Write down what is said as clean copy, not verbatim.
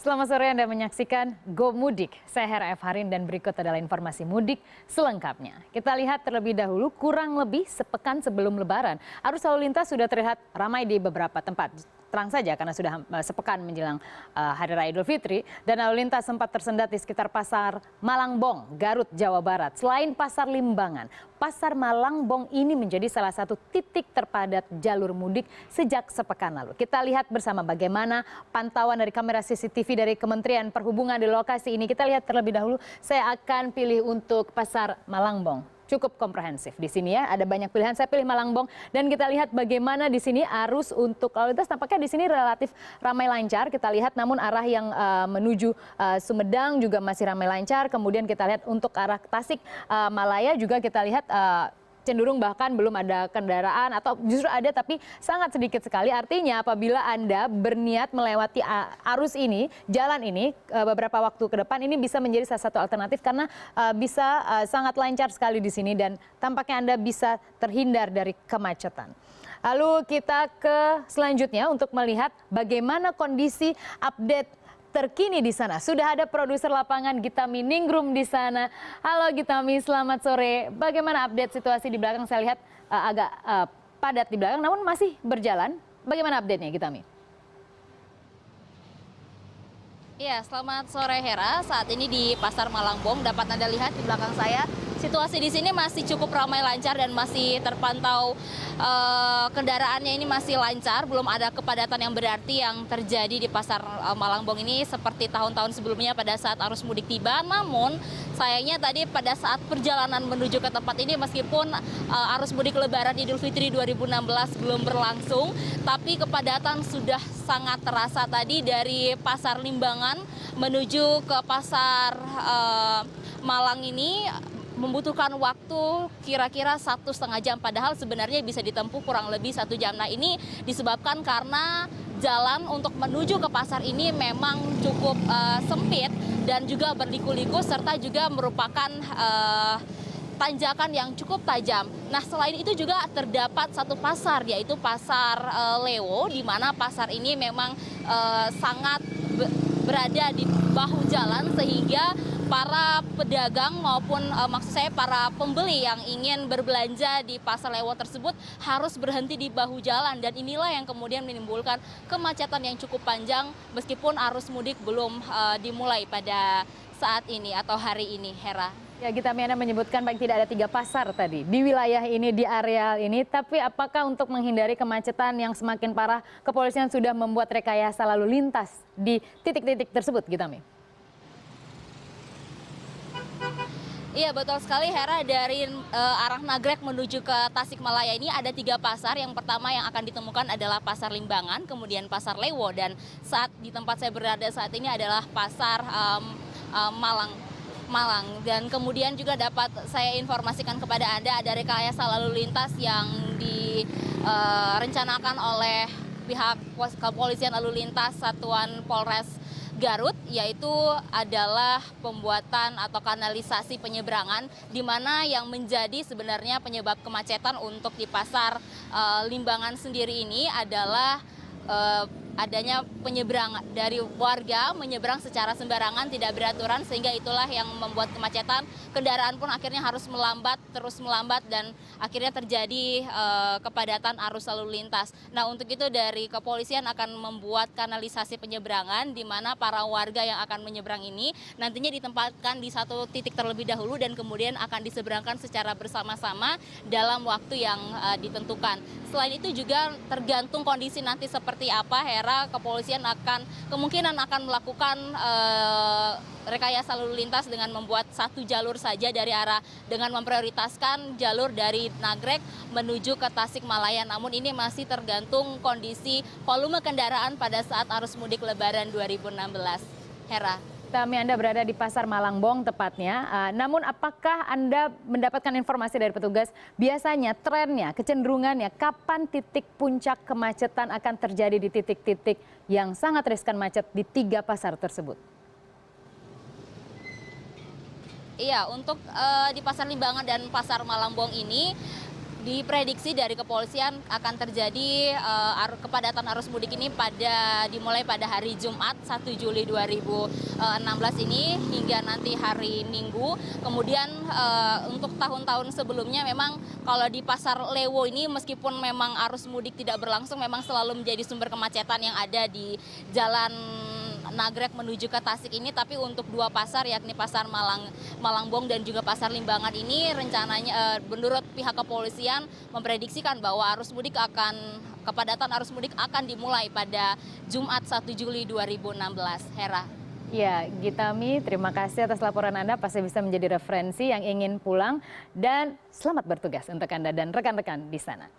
Selamat sore, Anda menyaksikan Go Mudik. Saya Hera F. Harin dan berikut adalah informasi mudik selengkapnya. Kita lihat terlebih dahulu kurang lebih sepekan sebelum Lebaran. Arus lalu lintas sudah terlihat ramai di beberapa tempat. Terang saja karena sudah sepekan menjelang Hari Raya Idul Fitri. Dan lalu lintas sempat tersendat di sekitar Pasar Malangbong, Garut, Jawa Barat. Selain Pasar Limbangan, Pasar Malangbong ini menjadi salah satu titik terpadat jalur mudik sejak sepekan lalu. Kita lihat bersama bagaimana pantauan dari kamera CCTV dari Kementerian Perhubungan di lokasi ini. Kita lihat terlebih dahulu, saya akan pilih untuk Pasar Malangbong. Cukup komprehensif di sini ya, ada banyak pilihan. Saya pilih Malangbong dan kita lihat bagaimana di sini arus untuk lalu lintas tampaknya di sini relatif ramai lancar. Kita lihat namun arah yang menuju Sumedang juga masih ramai lancar. Kemudian kita lihat untuk arah Tasik Malaya juga kita lihat cenderung bahkan belum ada kendaraan atau justru ada tapi sangat sedikit sekali. Artinya apabila Anda berniat melewati arus ini, jalan ini beberapa waktu ke depan ini bisa menjadi salah satu alternatif karena bisa sangat lancar sekali di sini dan tampaknya Anda bisa terhindar dari kemacetan. Lalu kita ke selanjutnya untuk melihat bagaimana kondisi update terkini di sana. Sudah ada produser lapangan Gitami Ningrum di sana. Halo Gitami, selamat sore. Bagaimana update situasi di belakang? Saya lihat agak padat di belakang, namun masih berjalan. Bagaimana update-nya Gitami? Iya, selamat sore Hera. Saat ini di Pasar Malangbong dapat Anda lihat di belakang saya. Situasi di sini masih cukup ramai lancar dan masih terpantau kendaraannya ini masih lancar. Belum ada kepadatan yang berarti yang terjadi di Pasar Malangbong ini seperti tahun-tahun sebelumnya pada saat arus mudik tiba. Namun sayangnya tadi pada saat perjalanan menuju ke tempat ini meskipun arus mudik Lebaran Idul Fitri 2016 belum berlangsung, tapi kepadatan sudah sangat terasa tadi dari Pasar Limbangan menuju ke Pasar Malang ini membutuhkan waktu kira-kira 1,5 jam, padahal sebenarnya bisa ditempuh kurang lebih 1 jam. Nah, ini disebabkan karena jalan untuk menuju ke pasar ini memang cukup sempit dan juga berliku-liku serta juga merupakan tanjakan yang cukup tajam. Nah, selain itu juga terdapat satu pasar, yaitu Pasar Lewo, di mana pasar ini memang sangat berada di bahu jalan sehingga para pedagang maupun maksud saya para pembeli yang ingin berbelanja di Pasar Lewo tersebut harus berhenti di bahu jalan, dan inilah yang kemudian menimbulkan kemacetan yang cukup panjang meskipun arus mudik belum dimulai pada saat ini atau hari ini, Hera. Ya, Gitami, Anda menyebutkan baik tidak ada 3 pasar tadi di wilayah ini, di area ini. Tapi apakah untuk menghindari kemacetan yang semakin parah, kepolisian sudah membuat rekayasa lalu lintas di titik-titik tersebut, Gitami? Iya, betul sekali Hera. Dari arah Nagrek menuju ke Tasikmalaya ini ada 3 pasar. Yang pertama yang akan ditemukan adalah Pasar Limbangan, kemudian Pasar Lewo, dan saat di tempat saya berada saat ini adalah Pasar Malang. Dan kemudian juga dapat saya informasikan kepada Anda ada rekayasa lalu lintas yang direncanakan oleh pihak kepolisian lalu lintas Satuan Polres Garut, yaitu adalah pembuatan atau kanalisasi penyeberangan, di mana yang menjadi sebenarnya penyebab kemacetan untuk di Pasar Limbangan sendiri ini adalah adanya penyeberang dari warga menyeberang secara sembarangan tidak beraturan, sehingga itulah yang membuat kemacetan. Kendaraan pun akhirnya harus terus melambat dan akhirnya terjadi kepadatan arus lalu lintas. Nah, untuk itu dari kepolisian akan membuat kanalisasi penyeberangan di mana para warga yang akan menyeberang ini nantinya ditempatkan di satu titik terlebih dahulu dan kemudian akan diseberangkan secara bersama-sama dalam waktu yang ditentukan. Selain itu juga tergantung kondisi nanti seperti apa, Hera, kepolisian kemungkinan akan melakukan rekayasa lalu lintas dengan membuat satu jalur saja dari arah dengan memprioritaskan jalur dari Nagrek menuju ke Tasikmalaya. Namun ini masih tergantung kondisi volume kendaraan pada saat arus mudik Lebaran 2016. Hera. Kami Anda berada di Pasar Malangbong tepatnya. Namun apakah Anda mendapatkan informasi dari petugas biasanya trennya, kecenderungannya kapan titik puncak kemacetan akan terjadi di titik-titik yang sangat riskan macet di 3 pasar tersebut? Iya, untuk di Pasar Limbangan dan Pasar Malangbong ini diprediksi dari kepolisian akan terjadi kepadatan arus mudik ini dimulai pada hari Jumat 1 Juli 2016 ini hingga nanti hari Minggu. Kemudian untuk tahun-tahun sebelumnya memang kalau di Pasar Lewo ini meskipun memang arus mudik tidak berlangsung, memang selalu menjadi sumber kemacetan yang ada di Jalan Nagrek menuju ke Tasik ini, tapi untuk dua pasar yakni Pasar Malangbong dan juga Pasar Limbangan ini rencananya menurut pihak kepolisian memprediksikan bahwa kepadatan arus mudik akan dimulai pada Jumat 1 Juli 2016. Hera. Ya, Gitami, terima kasih atas laporan Anda. Pasti bisa menjadi referensi yang ingin pulang dan selamat bertugas untuk Anda dan rekan-rekan di sana.